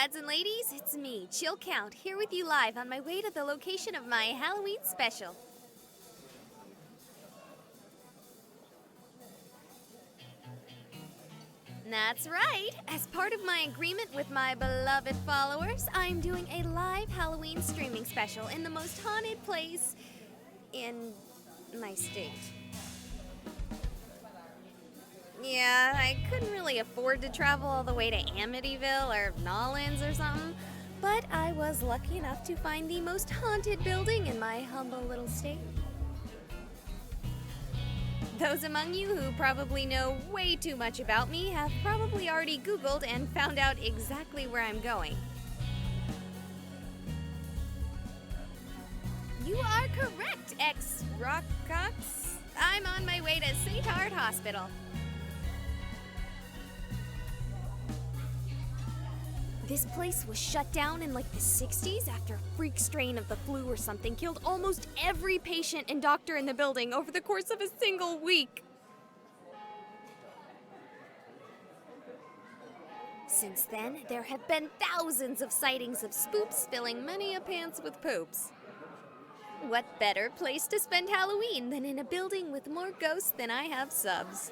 lads and ladies, it's me, Chill Count, here with you live on my way to the location of my Halloween special. That's right. As part of my agreement with my beloved followers, I'm doing a live Halloween streaming special in the most haunted place in my state. Yeah, I couldn't really afford to travel all the way to Amityville or Nolens or something, but I was lucky enough to find the most haunted building in my humble little state. Those among you who probably know way too much about me have probably already Googled and found out exactly where I'm going. You are correct, ex-Rockcox. I'm on my way to St. Hart Hospital. This place was shut down in like the 60s after a freak strain of the flu or something killed almost every patient and doctor in the building over the course of a single week. Since then, there have been thousands of sightings of spoops filling many a pants with poops. What better place to spend Halloween than in a building with more ghosts than I have subs?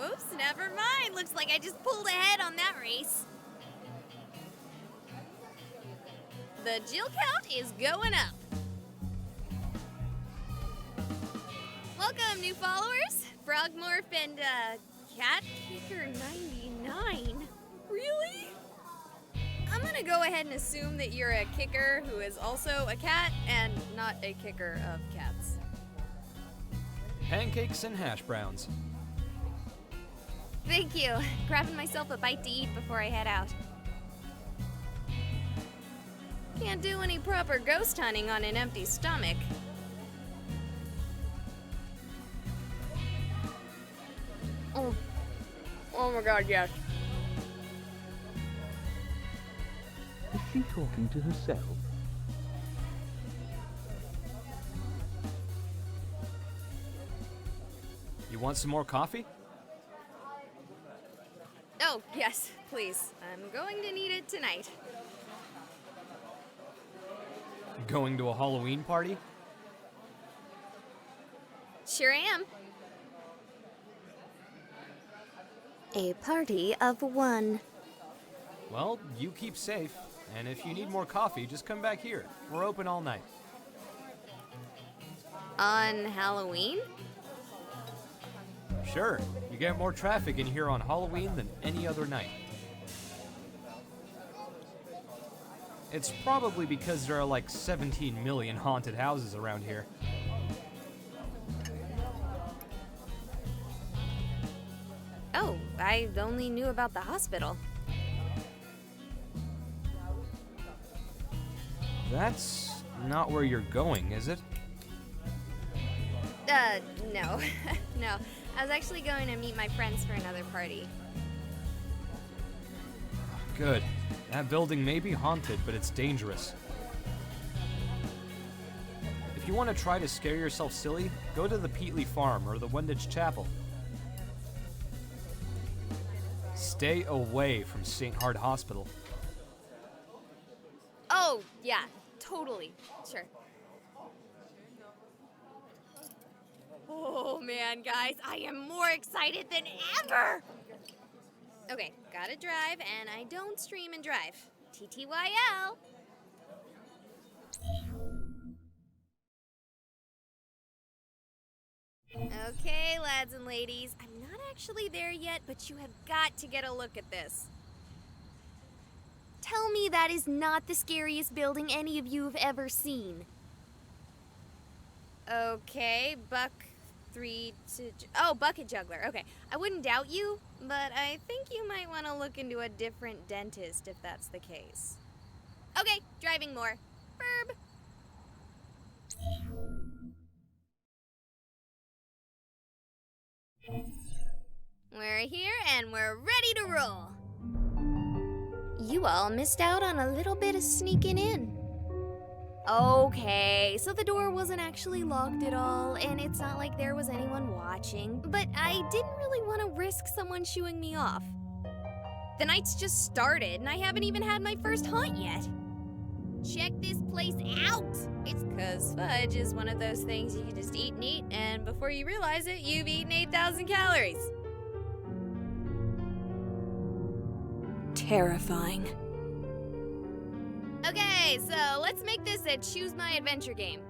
Oops, never mind. Looks like I just pulled ahead on that race. The Jill count is going up. Welcome, new followers. Frogmorph and, Catkicker 99. Really? I'm gonna go ahead and assume that you're a kicker who is also a cat and not a kicker of cats. Pancakes and hash browns. Thank you. Grabbing myself a bite to eat before I head out. Can't do any proper ghost hunting on an empty stomach. Oh my god, yes. Is she talking to herself? You want some more coffee? Oh, yes, please. I'm going to need it tonight. Going to a Halloween party? Sure am. A party of one. Well, you keep safe, and if you need more coffee, just come back here. We're open all night. On Halloween? Sure, you get more traffic in here on Halloween than any other night. It's probably because there are like 17 million haunted houses around here. Oh, I only knew about the hospital. That's not where you're going, is it? No. No. I was actually going to meet my friends for another party. Good. That building may be haunted, but it's dangerous. If you want to try to scare yourself silly, go to the Peatley Farm or the Wendage Chapel. Stay away from St. Hart Hospital. Oh, yeah, totally. Sure. Oh man, guys, I am more excited than ever! Okay, gotta drive, and I don't stream and drive. TTYL! Okay, lads and ladies, I'm not actually there yet, but you have got to get a look at this. Tell me that is not the scariest building any of you have ever seen. Okay, Bucket Juggler. Okay, I wouldn't doubt you, but I think you might want to look into a different dentist if that's the case. Okay, driving more. Burb. We're here and we're ready to roll. You all missed out on a little bit of sneaking in. Okay, so the door wasn't actually locked at all, and it's not like there was anyone watching, but I didn't really want to risk someone shooing me off. The night's just started, and I haven't even had my first hunt yet. Check this place out! It's 'cause fudge is one of those things you can just eat, and before you realize it, you've eaten 8,000 calories. Terrifying. Okay, so let's make this a choose my adventure game.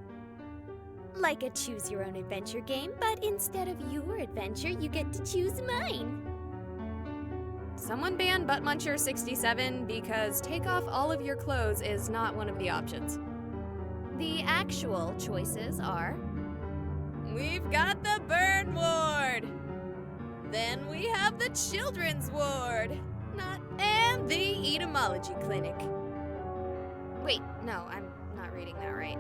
Like a choose your own adventure game, but instead of your adventure, you get to choose mine. Someone ban Butt Muncher 67 because take off all of your clothes is not one of the options. The actual choices are... We've got the burn ward! Then we have the children's ward! And the etymology clinic. Wait, no, I'm not reading that right.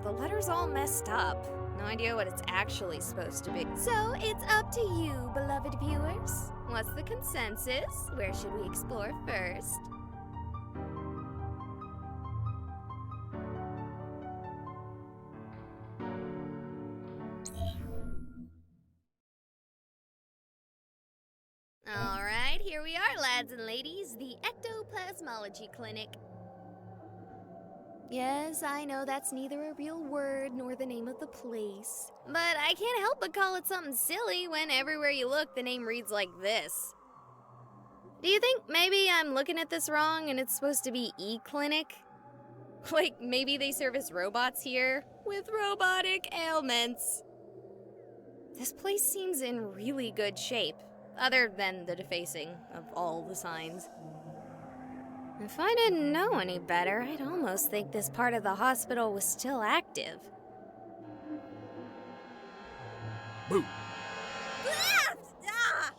The letter's all messed up. No idea what it's actually supposed to be. So it's up to you, beloved viewers. What's the consensus? Where should we explore first? Alright, here we are, lads and ladies, the Ectoplasmology Clinic. Yes, I know that's neither a real word nor the name of the place. But I can't help but call it something silly when everywhere you look, the name reads like this. Do you think maybe I'm looking at this wrong and it's supposed to be E-Clinic? Like, maybe they service robots here with robotic ailments. This place seems in really good shape, other than the defacing of all the signs. If I didn't know any better, I'd almost think this part of the hospital was still active. Boo! Ah!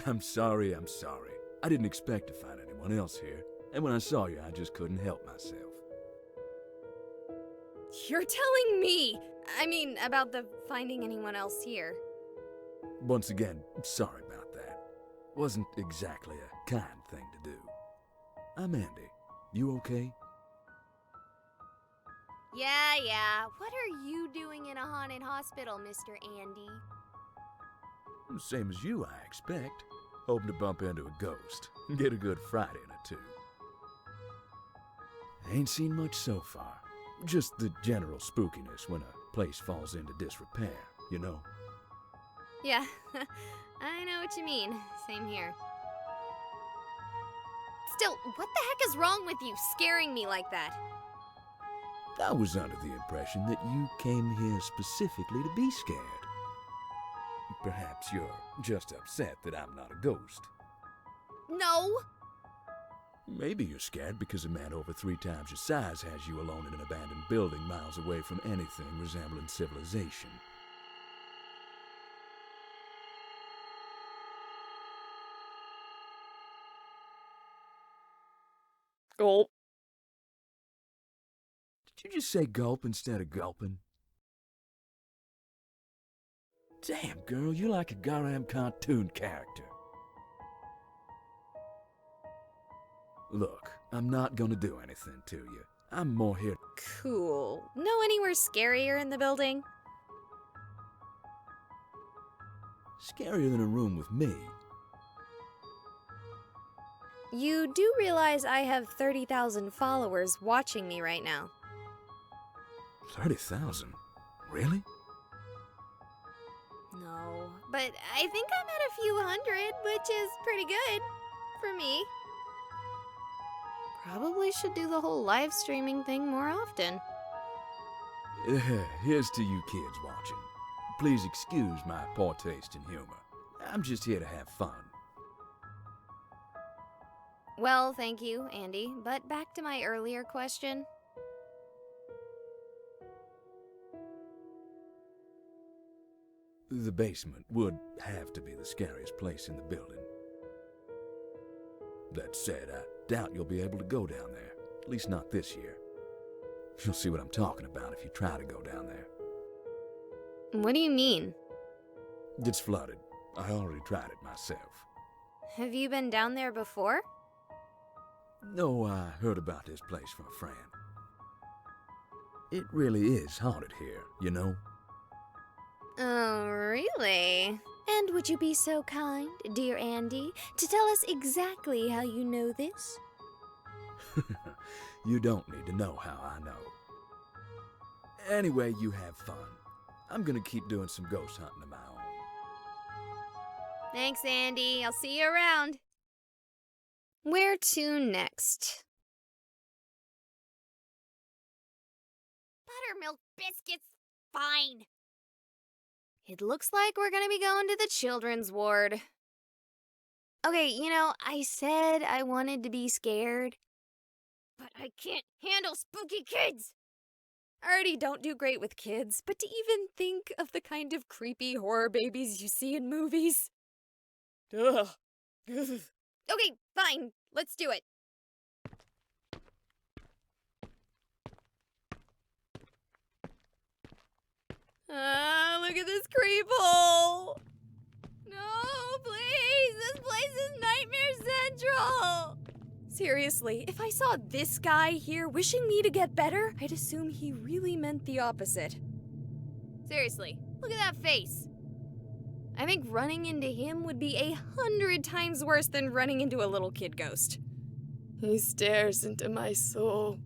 I'm sorry. I didn't expect to find anyone else here. And when I saw you, I just couldn't help myself. You're telling me! I mean, about the finding anyone else here. Once again, sorry about that. Wasn't exactly a kind thing to do. I'm Andy. You okay? Yeah. What are you doing in a haunted hospital, Mr. Andy? Same as you, I expect. Hoping to bump into a ghost. Get a good fright in or two. Ain't seen much so far. Just the general spookiness when a place falls into disrepair, you know? Yeah, I know what you mean. Same here. Still, what the heck is wrong with you scaring me like that? I was under the impression that you came here specifically to be scared. Perhaps you're just upset that I'm not a ghost. No! Maybe you're scared because a man over 3 times your size has you alone in an abandoned building miles away from anything resembling civilization. Gulp. Did you just say gulp instead of gulping? Damn, girl, you're like a goddamn cartoon character. Look, I'm not gonna do anything to you. I'm more here. Cool. Know anywhere scarier in the building? Scarier than a room with me. You do realize I have 30,000 followers watching me right now. 30,000? Really? No, but I think I'm at a few hundred, which is pretty good for me. Probably should do the whole live streaming thing more often. Here's to you kids watching. Please excuse my poor taste in humor. I'm just here to have fun. Well, thank you, Andy, but back to my earlier question. The basement would have to be the scariest place in the building. That said, I doubt you'll be able to go down there. At least not this year. You'll see what I'm talking about if you try to go down there. What do you mean? It's flooded. I already tried it myself. Have you been down there before? No, I heard about this place from a friend. It really is haunted here, you know? Oh, really? And would you be so kind, dear Andy, to tell us exactly how you know this? You don't need to know how I know. Anyway, you have fun. I'm gonna keep doing some ghost hunting of my own. Thanks, Andy. I'll see you around. Where to next? Buttermilk biscuits, fine. It looks like we're gonna be going to the children's ward. Okay, I said I wanted to be scared. But I can't handle spooky kids! I already don't do great with kids, but to even think of the kind of creepy horror babies you see in movies. Ugh. Okay, fine. Let's do it. Look at this creep hole. No, please. This place is Nightmare Central. Seriously, if I saw this guy here wishing me to get better, I'd assume he really meant the opposite. Seriously, look at that face. I think running into him would be 100 times worse than running into a little kid ghost. He stares into my soul.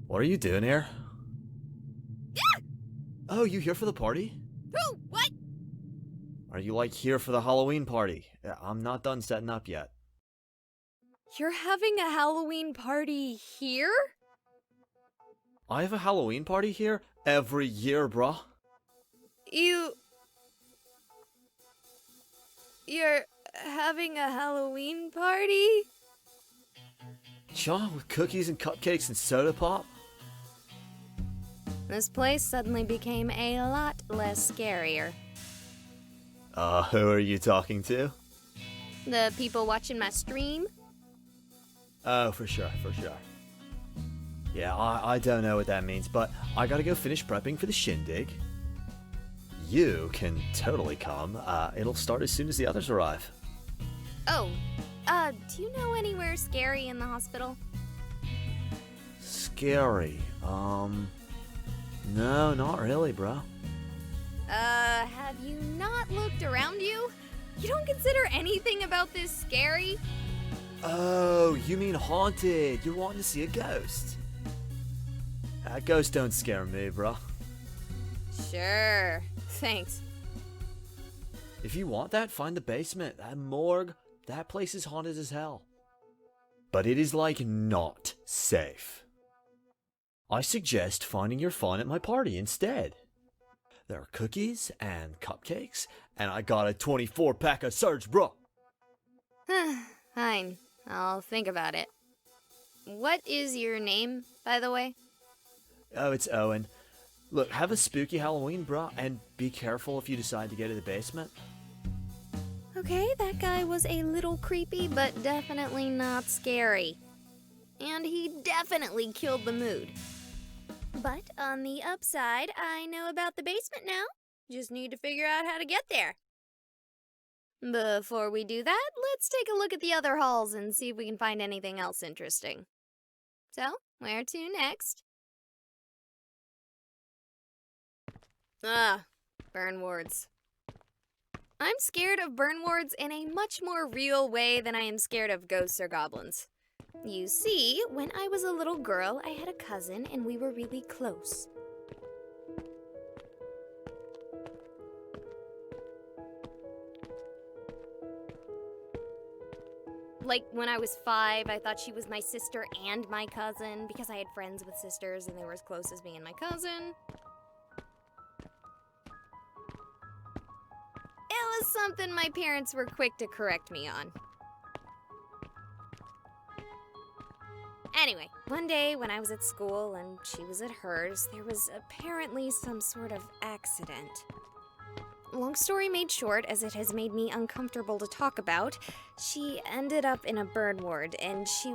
What are you doing here? Ah! Oh, you here for the party? Who? What? Are you here for the Halloween party? I'm not done setting up yet. You're having a Halloween party here? I have a Halloween party here every year, bruh. You're having a Halloween party? Sure, with cookies and cupcakes and soda pop. This place suddenly became a lot less scarier. Who are you talking to? The people watching my stream? Oh, for sure. Yeah, I don't know what that means, but I gotta go finish prepping for the shindig. You can totally come. It'll start as soon as the others arrive. Oh, do you know anywhere scary in the hospital? Scary? No, not really, bro. Have you not looked around you? You don't consider anything about this scary? Oh, you mean haunted. You're wanting to see a ghost. Ghosts don't scare me, bro. Sure. Thanks. If you want that, find the basement. That morgue, that place is haunted as hell. But it is not safe. I suggest finding your fun at my party instead. There are cookies and cupcakes, and I got a 24-pack of Surge, bro. Fine. I'll think about it. What is your name, by the way? Oh, it's Owen. Look, have a spooky Halloween, bro, and be careful if you decide to go to the basement. Okay, that guy was a little creepy, but definitely not scary. And he definitely killed the mood. But on the upside, I know about the basement now. Just need to figure out how to get there. Before we do that, let's take a look at the other halls and see if we can find anything else interesting. So, where to next? Burn wards. I'm scared of burn wards in a much more real way than I am scared of ghosts or goblins. You see, when I was a little girl, I had a cousin and we were really close. When I was 5, I thought she was my sister and my cousin because I had friends with sisters and they were as close as me and my cousin. It was something my parents were quick to correct me on. Anyway, one day when I was at school and she was at hers, there was apparently some sort of accident. Long story made short, as it has made me uncomfortable to talk about, she ended up in a burn ward and she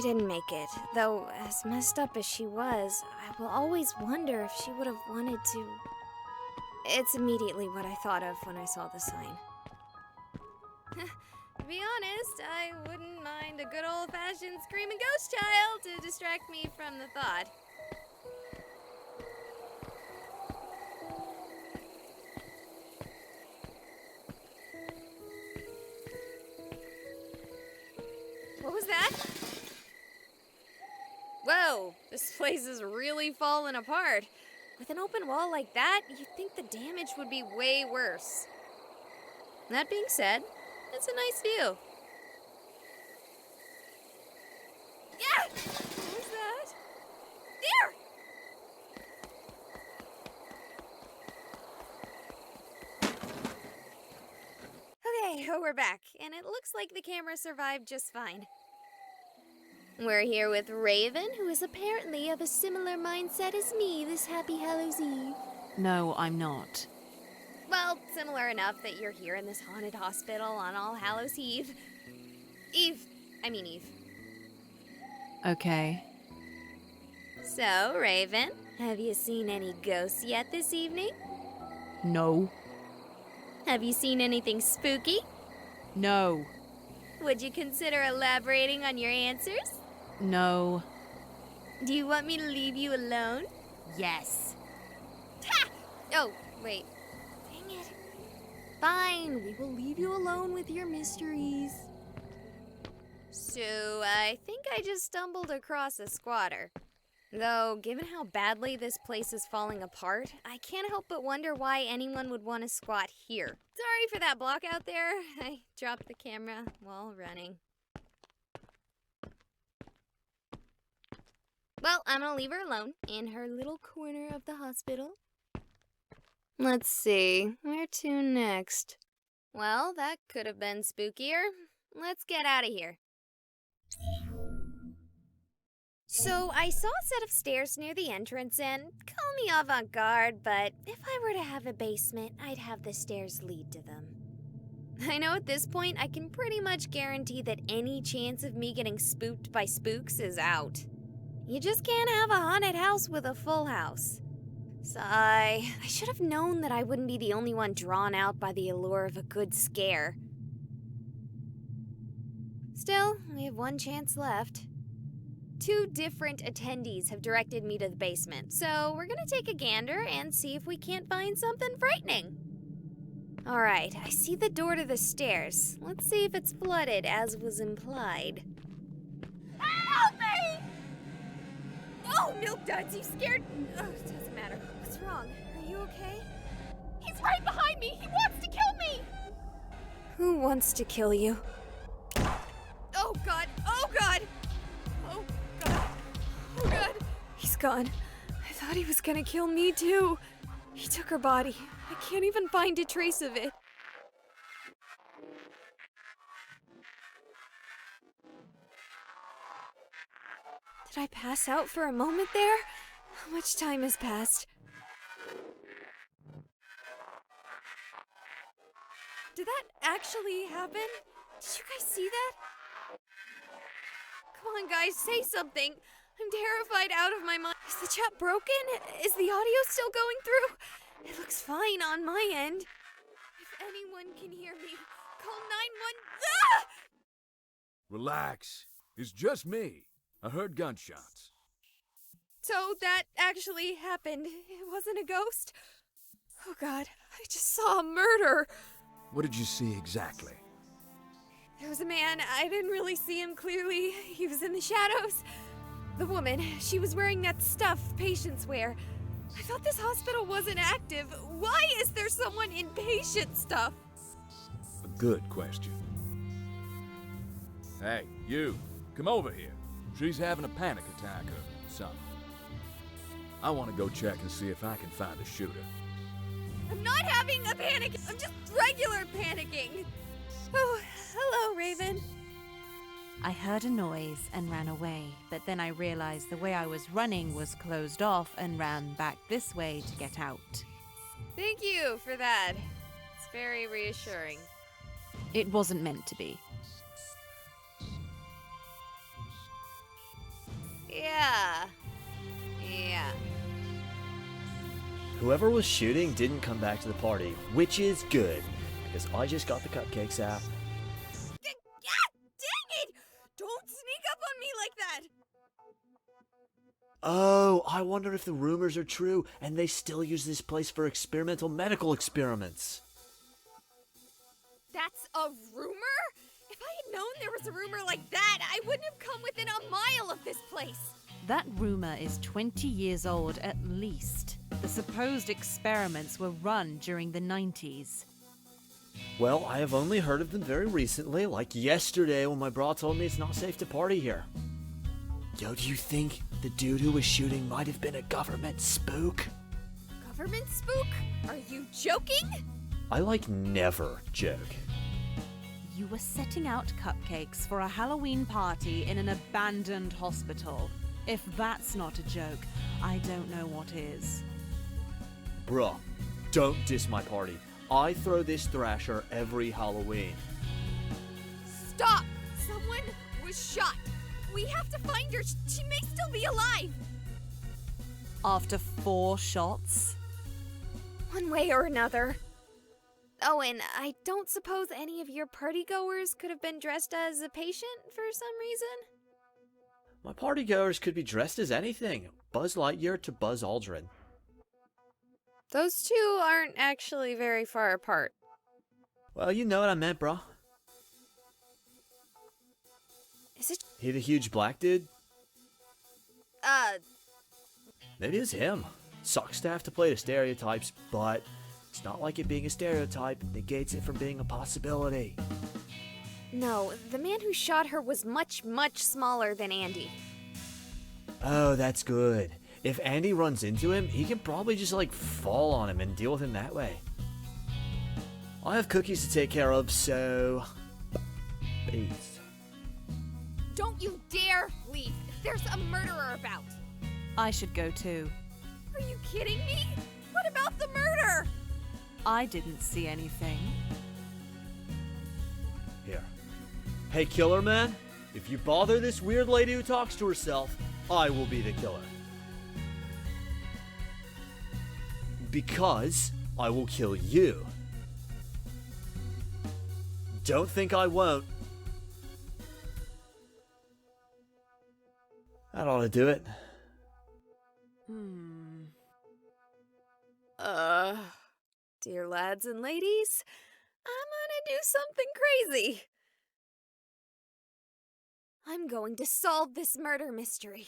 didn't make it, though as messed up as she was, I will always wonder if she would have wanted to. It's immediately what I thought of when I saw the sign. To be honest, I wouldn't mind a good old-fashioned screaming ghost child to distract me from the thought. What was that? Whoa, this place is really falling apart. With an open wall like that, you'd think the damage would be way worse. That being said, it's a nice view. Yeah! What was that? There! Okay, we're back, and it looks like the camera survived just fine. We're here with Raven, who is apparently of a similar mindset as me this happy Hallows Eve. No, I'm not. Well, similar enough that you're here in this haunted hospital on All Hallows Eve. Eve. Okay. So, Raven, have you seen any ghosts yet this evening? No. Have you seen anything spooky? No. Would you consider elaborating on your answers? No. Do you want me to leave you alone? Yes. Ha! Oh, wait. Dang it. Fine, we will leave you alone with your mysteries. So, I think I just stumbled across a squatter. Though, given how badly this place is falling apart, I can't help but wonder why anyone would want to squat here. Sorry for that block out there. I dropped the camera while running. Well, I'm gonna leave her alone in her little corner of the hospital. Let's see, where to next? Well, that could have been spookier. Let's get out of here. So, I saw a set of stairs near the entrance, and call me avant-garde, but if I were to have a basement, I'd have the stairs lead to them. I know at this point I can pretty much guarantee that any chance of me getting spooked by spooks is out. You just can't have a haunted house with a full house. Sigh. I should have known that I wouldn't be the only one drawn out by the allure of a good scare. Still, we have one chance left. 2 different attendees have directed me to the basement, so we're gonna take a gander and see if we can't find something frightening. Alright, I see the door to the stairs. Let's see if it's flooded, as was implied. Help me! Oh, Milk Duds, you scared... Oh, it doesn't matter. What's wrong? Are you okay? He's right behind me! He wants to kill me! Who wants to kill you? Oh, God! Oh, God! Oh, God! Oh, God! He's gone. I thought he was gonna kill me, too. He took her body. I can't even find a trace of it. Did I pass out for a moment there? How much time has passed? Did that actually happen? Did you guys see that? Come on, guys, say something. I'm terrified out of my mind. Is the chat broken? Is the audio still going through? It looks fine on my end. If anyone can hear me, call 911. Ah! Relax. It's just me. I heard gunshots. So that actually happened. It wasn't a ghost? Oh, God, I just saw a murder. What did you see exactly? There was a man. I didn't really see him clearly. He was in the shadows. The woman, she was wearing that stuff patients wear. I thought this hospital wasn't active. Why is there someone in patient stuff? A good question. Hey, you, come over here. She's having a panic attack or something. I want to go check and see if I can find the shooter. I'm not having a panic. I'm just regular panicking. Oh, hello, Raven. I heard a noise and ran away, but then I realized the way I was running was closed off and ran back this way to get out. Thank you for that. It's very reassuring. It wasn't meant to be. Yeah. Whoever was shooting didn't come back to the party, which is good, because I just got the cupcakes out. Dang it! Don't sneak up on me like that! Oh, I wonder if the rumors are true and they still use this place for experimental medical experiments. That's a rumor? If I had known there was a rumor like that, I wouldn't have come within a mile of this place. That rumor is 20 years old at least. The supposed experiments were run during the 90s. Well, I have only heard of them very recently, like yesterday when my bra told me it's not safe to party here. Yo, do you think the dude who was shooting might have been a government spook? Government spook? Are you joking? I never joke. You were setting out cupcakes for a Halloween party in an abandoned hospital. If that's not a joke, I don't know what is. Bruh, don't diss my party. I throw this thrasher every Halloween. Stop! Someone was shot. We have to find her. She may still be alive. After 4 shots? One way or another. Oh, and I don't suppose any of your partygoers could have been dressed as a patient for some reason? My partygoers could be dressed as anything. Buzz Lightyear to Buzz Aldrin. Those two aren't actually very far apart. Well, you know what I meant, bro. Is it? He the huge black dude? Maybe it's him. Sucks to have to play the stereotypes, but it's not like it being a stereotype negates it from being a possibility. No, the man who shot her was much, much smaller than Andy. Oh, that's good. If Andy runs into him, he can probably just fall on him and deal with him that way. I have cookies to take care of, so... peace. Don't you dare leave! There's a murderer about! I should go too. Are you kidding me? What about the murder? I didn't see anything. Here. Hey, killer man, if you bother this weird lady who talks to herself, I will be the killer. Because I will kill you. Don't think I won't. That ought to do it. Dear lads and ladies, I'm gonna do something crazy. I'm going to solve this murder mystery.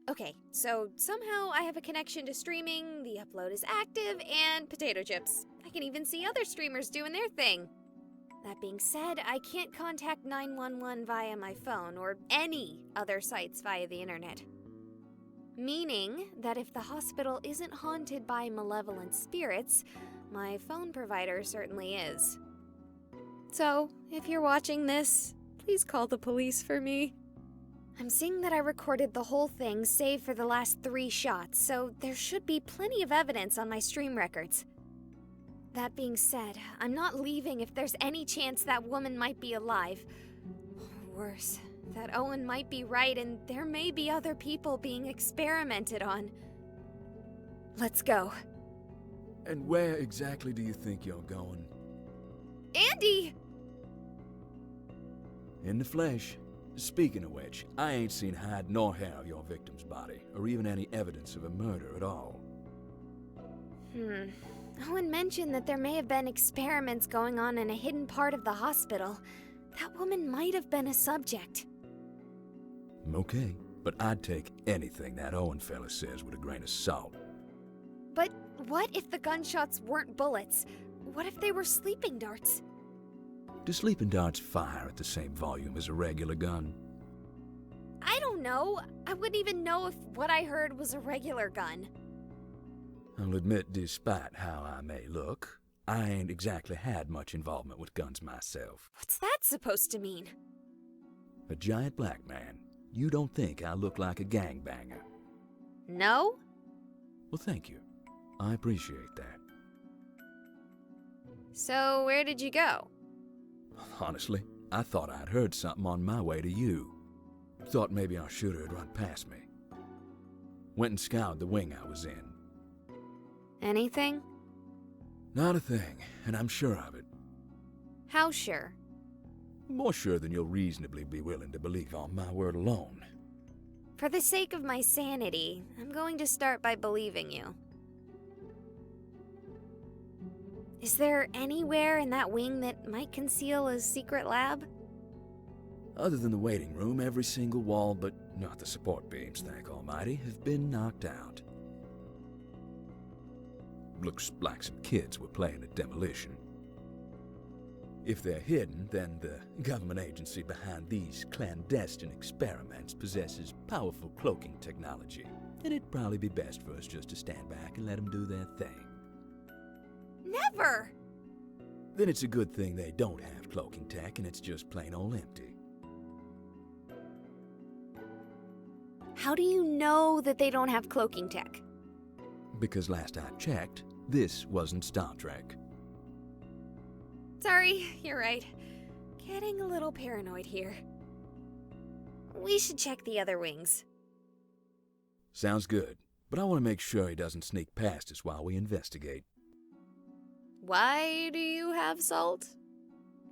Okay, so somehow I have a connection to streaming, the upload is active, and potato chips. I can even see other streamers doing their thing. That being said, I can't contact 911 via my phone or any other sites via the internet. Meaning that if the hospital isn't haunted by malevolent spirits, my phone provider certainly is. So, if you're watching this, please call the police for me. I'm seeing that I recorded the whole thing save for the last 3 shots, so there should be plenty of evidence on my stream records. That being said, I'm not leaving if there's any chance that woman might be alive. Or worse, that Owen might be right and there may be other people being experimented on. Let's go. And where exactly do you think you're going? Andy! In the flesh. Speaking of which, I ain't seen hide nor hair of your victim's body, or even any evidence of a murder at all. Owen mentioned that there may have been experiments going on in a hidden part of the hospital. That woman might have been a subject. Okay, but I'd take anything that Owen fella says with a grain of salt. But what if the gunshots weren't bullets? What if they were sleeping darts? Do sleeping darts fire at the same volume as a regular gun? I don't know. I wouldn't even know if what I heard was a regular gun. I'll admit, despite how I may look, I ain't exactly had much involvement with guns myself. What's that supposed to mean? A giant black man. You don't think I look like a gangbanger? No? Well, thank you. I appreciate that. So, where did you go? Honestly, I thought I'd heard something on my way to you. Thought maybe our shooter had run past me. Went and scoured the wing I was in. Anything? Not a thing, and I'm sure of it. How sure? More sure than you'll reasonably be willing to believe on my word alone. For the sake of my sanity, I'm going to start by believing you. Is there anywhere in that wing that might conceal a secret lab? Other than the waiting room, every single wall, but not the support beams, thank Almighty, have been knocked out. Looks like some kids were playing at demolition. If they're hidden, then the government agency behind these clandestine experiments possesses powerful cloaking technology, and it'd probably be best for us just to stand back and let them do their thing. Never! Then it's a good thing they don't have cloaking tech and it's just plain old empty. How do you know that they don't have cloaking tech? Because last I checked, this wasn't Star Trek. Sorry, you're right. Getting a little paranoid here. We should check the other wings. Sounds good, but I want to make sure he doesn't sneak past us while we investigate. Why do you have salt?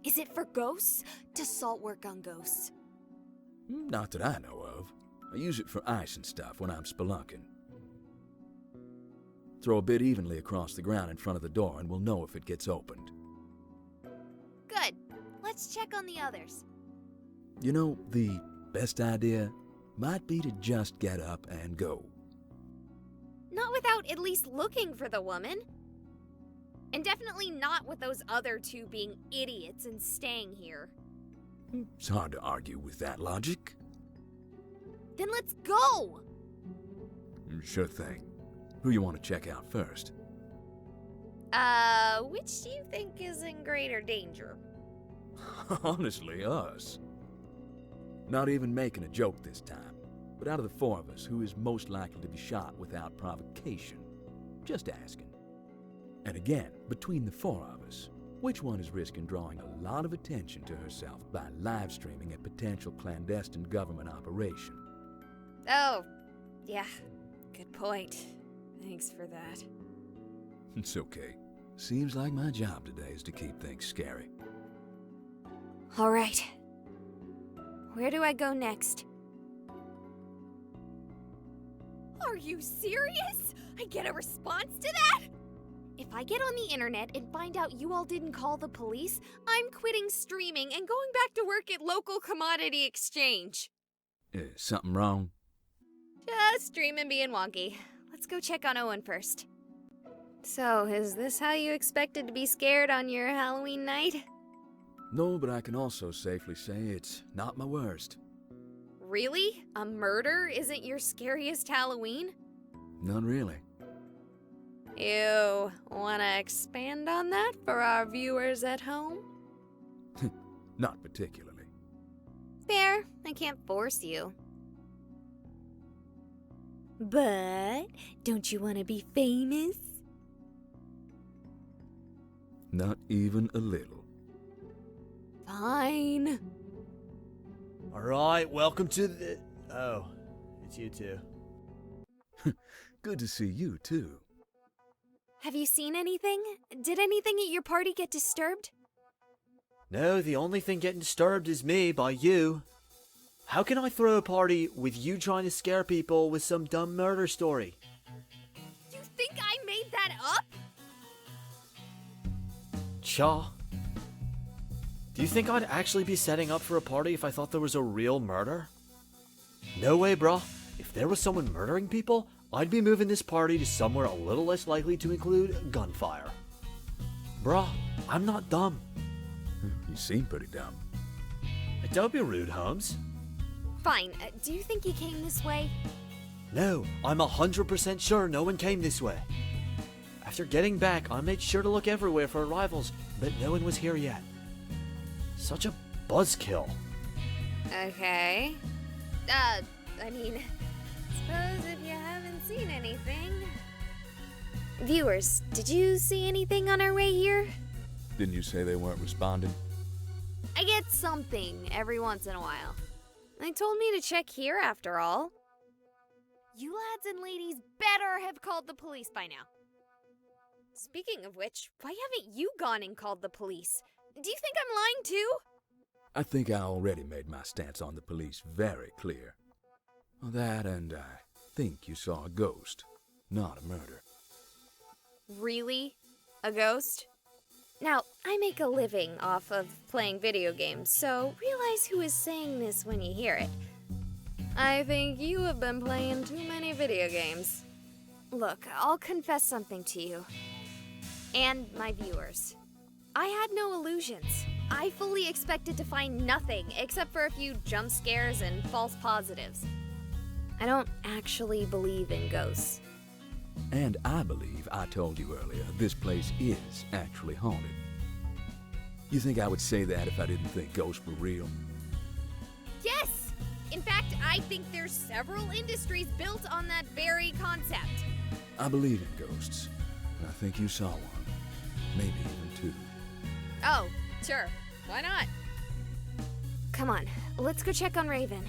Is it for ghosts? Does salt work on ghosts? Not that I know of. I use it for ice and stuff when I'm spelunking. Throw a bit evenly across the ground in front of the door and we'll know if it gets opened. Good. Let's check on the others. You know, the best idea might be to just get up and go. Not without at least looking for the woman. And definitely not with those other two being idiots and staying here. It's hard to argue with that logic. Then let's go! Sure thing. Who you want to check out first? Which do you think is in greater danger? Honestly, us. Not even making a joke this time. But out of the four of us, who is most likely to be shot without provocation? Just asking. And again, between the four of us, which one is risking drawing a lot of attention to herself by live streaming a potential clandestine government operation? Oh, yeah. Good point. Thanks for that. It's okay. Seems like my job today is to keep things scary. All right. Where do I go next? Are you serious? I get a response to that? If I get on the internet and find out you all didn't call the police, I'm quitting streaming and going back to work at local commodity exchange. Something wrong? Just streaming being wonky. Let's go check on Owen first. So, is this how you expected to be scared on your Halloween night? No, but I can also safely say it's not my worst. Really? A murder isn't your scariest Halloween? Not really. You wanna expand on that for our viewers at home? Not particularly. Fair, I can't force you. But, don't you want to be famous? Not even a little. Fine. Alright, welcome to the... Oh, it's you two. Good to see you, too. Have you seen anything? Did anything at your party get disturbed? No, the only thing getting disturbed is me by you. How can I throw a party with you trying to scare people with some dumb murder story? You think I made that up? Cha. Do you think I'd actually be setting up for a party if I thought there was a real murder? No way, bruh. If there was someone murdering people, I'd be moving this party to somewhere a little less likely to include gunfire. Bruh, I'm not dumb. You seem pretty dumb. Don't be rude, Holmes. Fine, do you think he came this way? No, I'm 100% sure no one came this way. After getting back, I made sure to look everywhere for arrivals, but no one was here yet. Such a buzzkill. Okay. Suppose if you haven't seen anything... Viewers, did you see anything on our way here? Didn't you say they weren't responding? I get something every once in a while. They told me to check here after all. You lads and ladies better have called the police by now. Speaking of which, why haven't you gone and called the police? Do you think I'm lying too? I think I already made my stance on the police very clear. That and I think you saw a ghost, not a murder. Really? A ghost? Now, I make a living off of playing video games, so realize who is saying this when you hear it. I think you have been playing too many video games. Look, I'll confess something to you. And my viewers. I had no illusions. I fully expected to find nothing except for a few jump scares and false positives. I don't actually believe in ghosts. And I believe I told you earlier, this place is actually haunted. You think I would say that if I didn't think ghosts were real? Yes! In fact, I think there's several industries built on that very concept. I believe in ghosts, and I think you saw one. Maybe even two. Oh, sure. Why not? Come on, let's go check on Raven.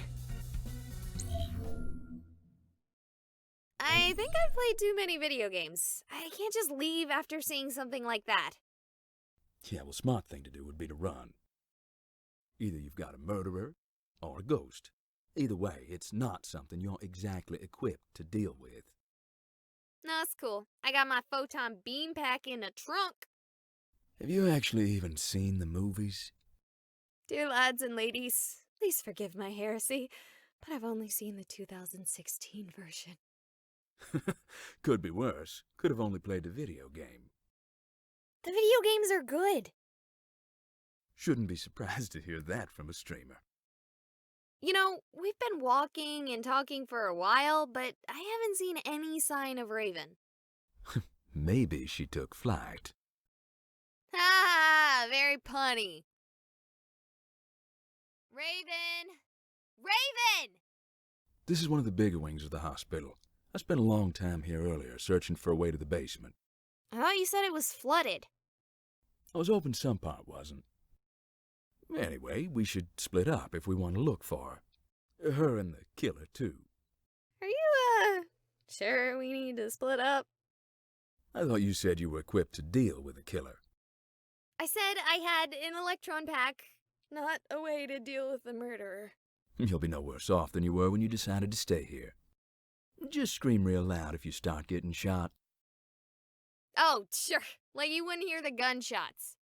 I think I've played too many video games. I can't just leave after seeing something like that. Yeah, well, smart thing to do would be to run. Either you've got a murderer or a ghost. Either way, it's not something you're exactly equipped to deal with. No, that's cool. I got my photon beam pack in the trunk. Have you actually even seen the movies? Dear lads and ladies, please forgive my heresy, but I've only seen the 2016 version. Could be worse. Could have only played the video game. The video games are good. Shouldn't be surprised to hear that from a streamer. You know, we've been walking and talking for a while, but I haven't seen any sign of Raven. Maybe she took flight. Ha! Very punny. Raven! Raven! This is one of the bigger wings of the hospital. I spent a long time here earlier searching for a way to the basement. I thought you said it was flooded. I was hoping some part wasn't. Anyway, we should split up if we want to look for her. Her and the killer, too. Are you, sure we need to split up? I thought you said you were equipped to deal with a killer. I said I had an electron pack, not a way to deal with the murderer. You'll be no worse off than you were when you decided to stay here. Just scream real loud if you start getting shot. Oh, sure. Like you wouldn't hear the gunshots.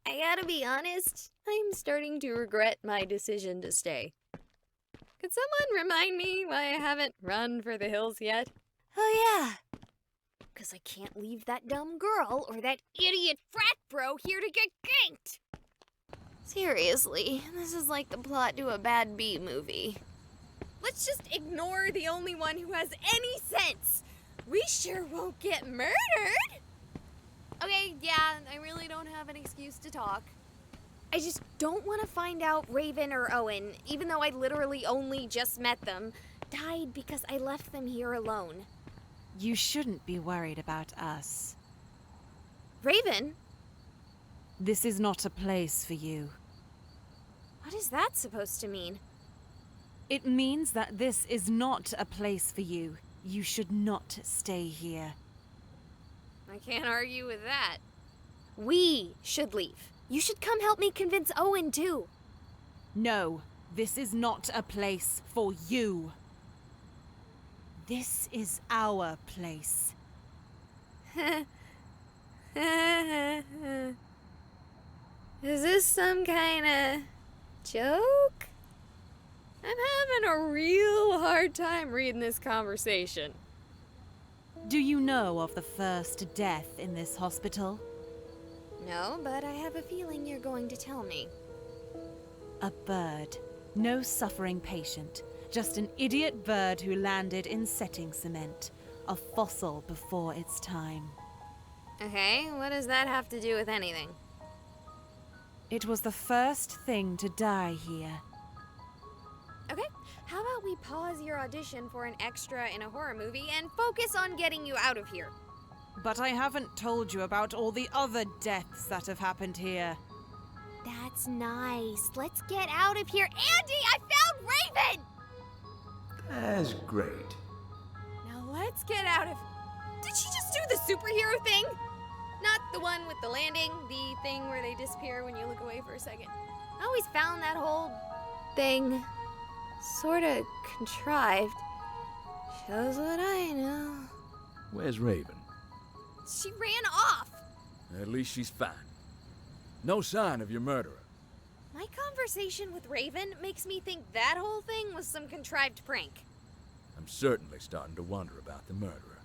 I gotta be honest, I'm starting to regret my decision to stay. Could someone remind me why I haven't run for the hills yet? Oh yeah. Because I can't leave that dumb girl or that idiot frat bro here to get ganked. Seriously, this is like the plot to a bad B movie. Let's just ignore the only one who has any sense. We sure won't get murdered. Okay, yeah, I really don't have an excuse to talk. I just don't want to find out Raven or Owen, even though I literally only just met them, died because I left them here alone. You shouldn't be worried about us. Raven? This is not a place for you. What is that supposed to mean? It means that this is not a place for you. You should not stay here. I can't argue with that. We should leave. You should come help me convince Owen, too. No, this is not a place for you. This is our place. Is this some kind of joke? I'm having a real hard time reading this conversation. Do you know of the first death in this hospital? No, but I have a feeling you're going to tell me. A bird. No suffering patient. Just an idiot bird who landed in setting cement. A fossil before its time. Okay, what does that have to do with anything? It was the first thing to die here. Okay, how about we pause your audition for an extra in a horror movie and focus on getting you out of here? But I haven't told you about all the other deaths that have happened here. That's nice. Let's get out of here. Andy, I found Raven! That's great. Now let's get out of... Did she just do the superhero thing? Not the one with the landing, the thing where they disappear when you look away for a second. I always found that whole thing sorta contrived. Shows what I know. Where's Raven? She ran off. At least she's fine. No sign of your murderer. My conversation with Raven makes me think that whole thing was some contrived prank. I'm certainly starting to wonder about the murderer.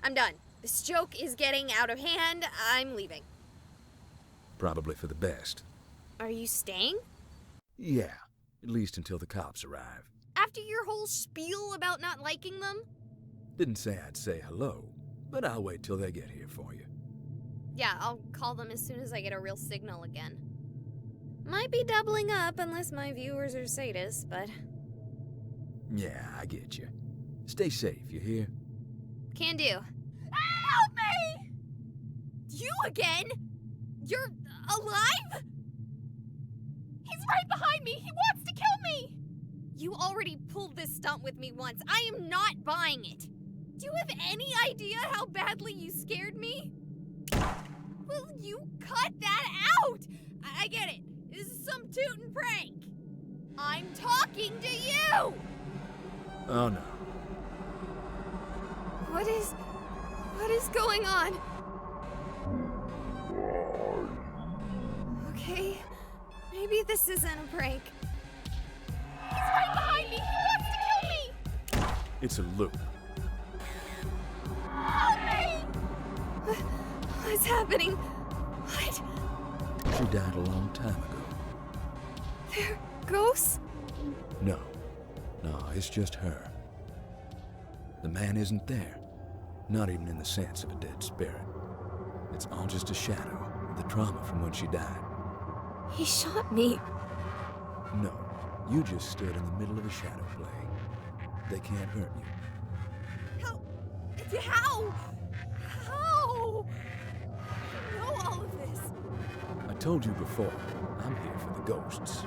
I'm done. This joke is getting out of hand. I'm leaving. Probably for the best. Are you staying? Yeah, at least until the cops arrive. After your whole spiel about not liking them? Didn't say I'd say hello, but I'll wait till they get here for you. Yeah, I'll call them as soon as I get a real signal again. Might be doubling up unless my viewers are sadists, but... Yeah, I get you. Stay safe, you hear? Can do. Help me! You again? You're alive? He's right behind me! He wants to kill me! You already pulled this stunt with me once. I am not buying it. Do you have any idea how badly you scared me? Will you cut that out? I get it. This is some tootin' prank. I'm talking to you! Oh no. What is going on? Okay, maybe this isn't a prank. He's right behind me! He wants to kill me! It's a loop. Help me! What's happening? What? She died a long time ago. They're ghosts? No, it's just her. The man isn't there. Not even in the sense of a dead spirit. It's all just a shadow of the trauma from when she died. He shot me. No, you just stood in the middle of a shadow play. They can't hurt you. How? How? I know all of this. I told you before, I'm here for the ghosts.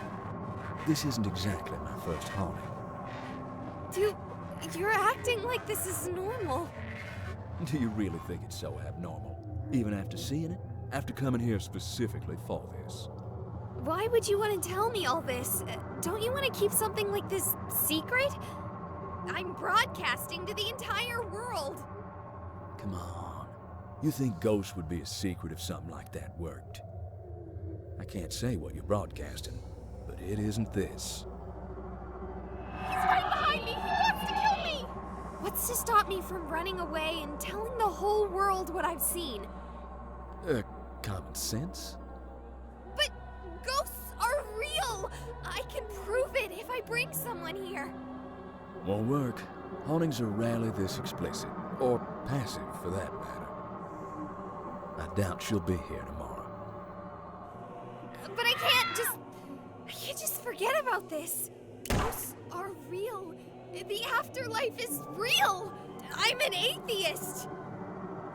This isn't exactly my first haunting. Dude, you're acting like this is normal. Do you really think it's so abnormal? Even after seeing it? After coming here specifically for this? Why would you want to tell me all this? Don't you want to keep something like this secret? I'm broadcasting to the entire world. Come on. You think ghosts would be a secret if something like that worked? I can't say what you're broadcasting, but it isn't this. He's right behind me! He wants to kill me! What's to stop me from running away and telling the whole world what I've seen? Common sense? But ghosts are real! I can prove it if I bring someone here. Won't work. Hauntings are rarely this explicit, or passive for that matter. I doubt she'll be here tomorrow. But I can't just forget about this. Ghosts are real. The afterlife is real. I'm an atheist.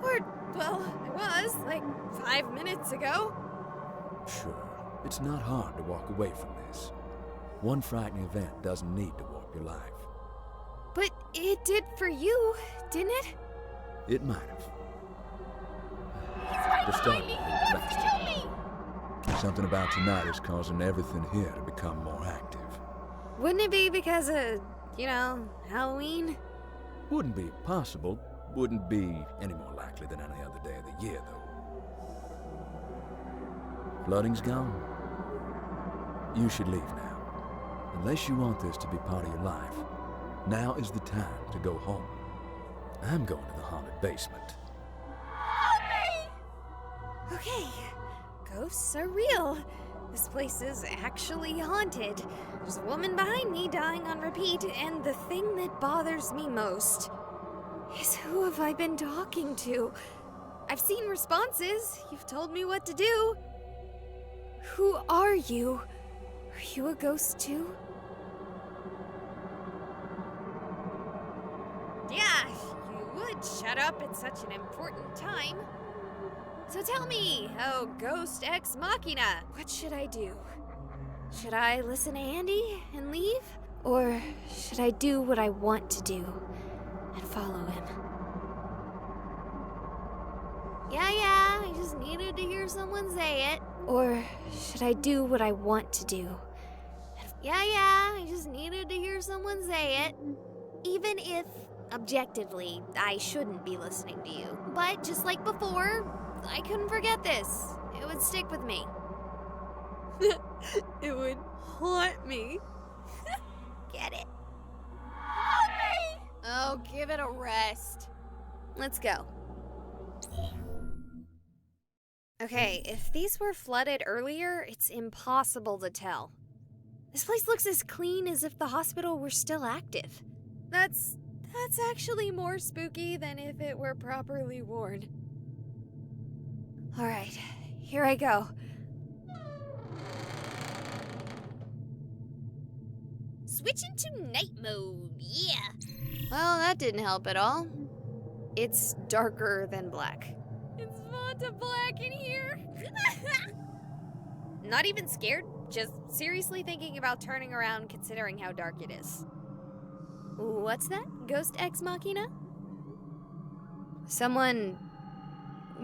Or, well, I was, like 5 minutes ago. Sure, it's not hard to walk away from this. One frightening event doesn't need to warp your life. But it did for you, didn't it? It might have. He's right Just behind don't me! He move wants to fast. kill me! Something about tonight is causing everything here to become more active. Wouldn't it be because of, Halloween? Wouldn't be possible. Wouldn't be any more likely than any other day of the year, though. Flooding's gone. You should leave now. Unless you want this to be part of your life, now is the time to go home. I'm going to the haunted basement. Help me! Okay, ghosts are real. This place is actually haunted. There's a woman behind me dying on repeat, and the thing that bothers me most is who have I been talking to? I've seen responses. You've told me what to do. Who are you? Are you a ghost too? Yeah, you would shut up at such an important time. So tell me, oh ghost ex machina, what should I do? Should I listen to Andy and leave? Or should I do what I want to do and follow him? Yeah, I just needed to hear someone say it. Or should I do what I want to do? Yeah, I just needed to hear someone say it. Even if, objectively, I shouldn't be listening to you. But just like before, I couldn't forget this. It would stick with me. It would haunt me. Get it? Help me! Oh, give it a rest. Let's go. Okay, if these were flooded earlier, it's impossible to tell. This place looks as clean as if the hospital were still active. That's actually more spooky than if it were properly worn. All right, here I go. Switch into night mode, yeah. Well, that didn't help at all. It's darker than black. It's Vanta Black in here. Not even scared, just seriously thinking about turning around considering how dark it is. What's that? Ghost Ex Machina? Someone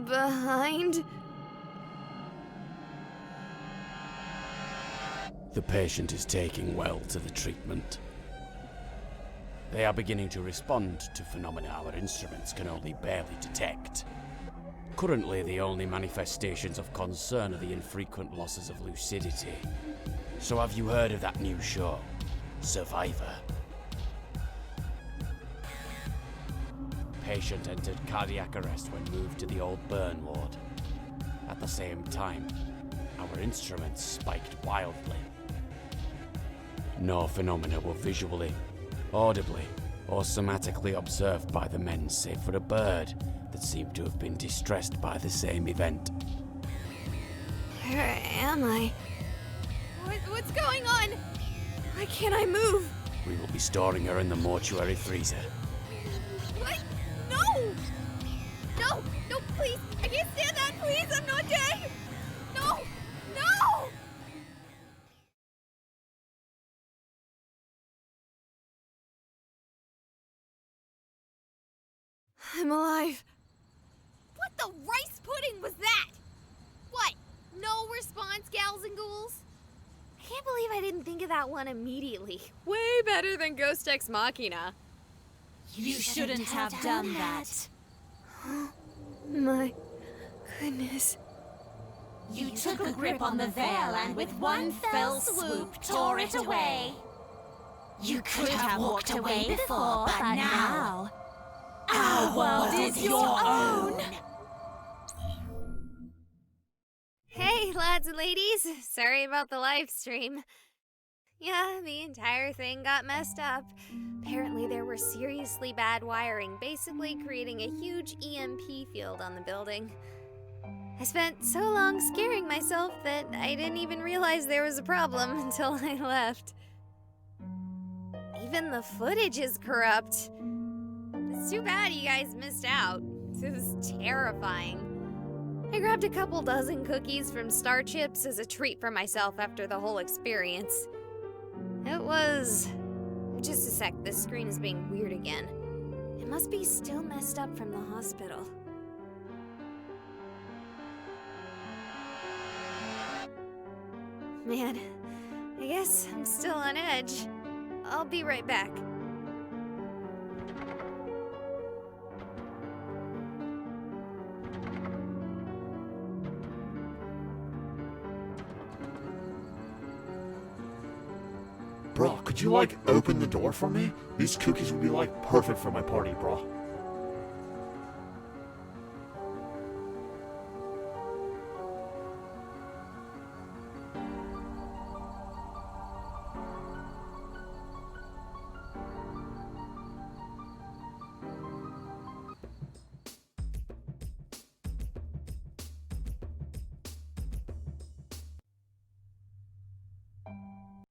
behind? The patient is taking well to the treatment. They are beginning to respond to phenomena our instruments can only barely detect. Currently, the only manifestations of concern are the infrequent losses of lucidity. So have you heard of that new show, Survivor? Patient entered cardiac arrest when moved to the old burn ward. At the same time, our instruments spiked wildly. No phenomena were visually, audibly, or somatically observed by the men save for a bird that seemed to have been distressed by the same event. Where am I? What's going on? Why can't I move? We will be storing her in the mortuary freezer. What? No! No! No, please! I can't stand that! Please! I'm not dead! No! No! I'm alive. What the rice pudding was that? What? No response, gals and ghouls? I can't believe I didn't think of that one immediately. Way better than Ghost Ex Machina. You shouldn't have done that. My goodness. You took a grip on the veil and with one fell swoop tore it away. You could have walked away before, but now our world is your own. Hey, lads and ladies. Sorry about the live stream. Yeah, the entire thing got messed up. Apparently there were seriously bad wiring, basically creating a huge EMP field on the building. I spent so long scaring myself that I didn't even realize there was a problem until I left. Even the footage is corrupt. It's too bad you guys missed out. It was terrifying. I grabbed a couple dozen cookies from Star Chips as a treat for myself after the whole experience. It was... Just a sec, this screen is being weird again. It must be still messed up from the hospital. Man, I guess I'm still on edge. I'll be right back. Bro, could you, open the door for me? These cookies would be, perfect for my party, bro.